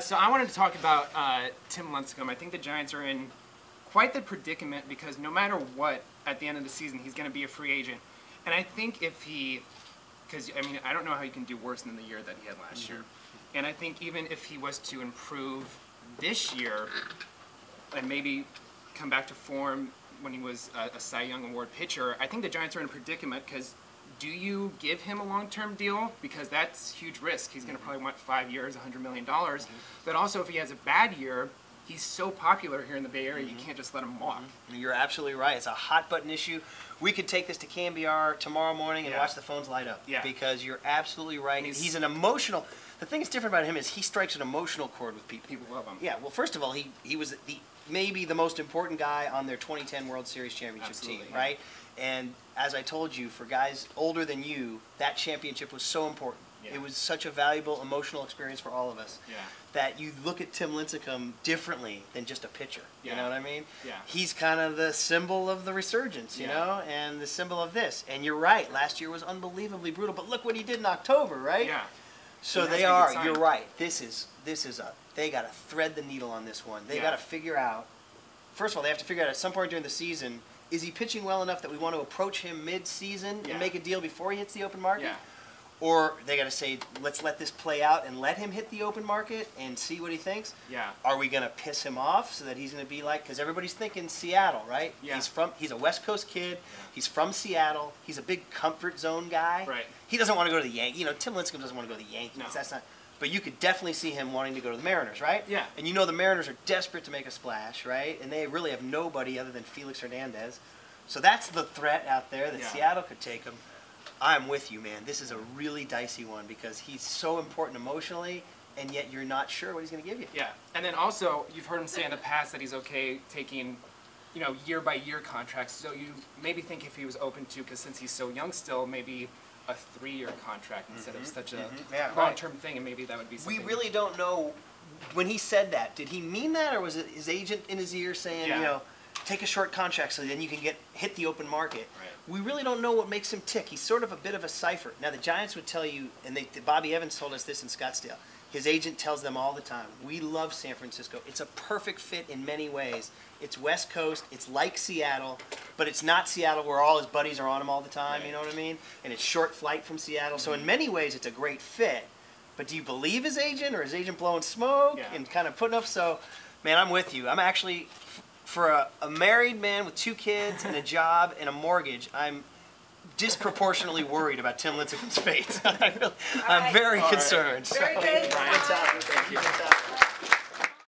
So I wanted to talk about Tim Lincecum. I think the Giants are in quite the predicament because no matter what, at the end of the season, he's going to be a free agent. And I think if he, because I mean, I don't know how he can do worse than the year that he had last year. And I think even if he was to improve this year and maybe come back to form when he was a Cy Young Award pitcher, I think the Giants are in a predicament because do you give him a long-term deal? Because that's huge risk. He's going to probably want 5 years, $100 million. But also, if he has a bad year, he's so popular here in the Bay Area, you can't just let him walk. You're absolutely right. It's a hot-button issue. We could take this to KNBR tomorrow morning and watch the phones light up. Yeah. Because you're absolutely right. He's an emotional... The thing that's different about him is he strikes an emotional chord with people. People love him. Yeah, well, first of all, he was maybe the most important guy on their 2010 World Series championship team, right? And as I told you, for guys older than you, that championship was so important. Yeah. It was such a valuable emotional experience for all of us that you look at Tim Lincecum differently than just a pitcher. You know what I mean? Yeah. He's kind of the symbol of the resurgence, you know, and the symbol of this. And you're right, last year was unbelievably brutal, but look what he did in October, right? Yeah. So they are, you're right, this is they got to thread the needle on this one. They got to figure out, first of all, they have to figure out at some point during the season, is he pitching well enough that we want to approach him mid-season and make a deal before he hits the open market? Yeah. Or they got to say, let's let this play out and let him hit the open market and see what he thinks? Yeah. Are we going to piss him off so that he's going to be like, because everybody's thinking Seattle, right? Yeah. He's a West Coast kid. Yeah. He's from Seattle. He's a big comfort zone guy. Right. He doesn't want to go to the Yankees. You know, Tim Lincecum doesn't want to go to the Yankees. No. That's not. But you could definitely see him wanting to go to the Mariners, right? Yeah. And you know the Mariners are desperate to make a splash, right? And they really have nobody other than Felix Hernandez. So that's the threat out there that Seattle could take him. I'm with you, man. This is a really dicey one because he's so important emotionally, and yet you're not sure what he's going to give you. Yeah. And then also, you've heard him say in the past that he's okay taking, you know, year-by-year contracts. So you maybe think if he was open to, because since he's so young still, maybe a 3-year contract instead of such a long-term thing, and maybe that would be something. We really don't know. When he said that, did he mean that, or was it his agent in his ear saying, you know, take a short contract so then you can hit the open market? Right. We really don't know what makes him tick. He's sort of a bit of a cipher. Now, the Giants would tell you, and Bobby Evans told us this in Scottsdale, his agent tells them all the time, we love San Francisco. It's a perfect fit in many ways. It's West Coast. It's like Seattle, but it's not Seattle where all his buddies are on him all the time, you know what I mean? And it's short flight from Seattle. So in many ways, it's a great fit. But do you believe his agent, or is his agent blowing smoke and kind of putting up? So, man, I'm with you. I'm actually... For a married man with 2 kids and a job and a mortgage, I'm disproportionately worried about Tim Lincecum's fate. I'm very concerned. Very good. Thank you.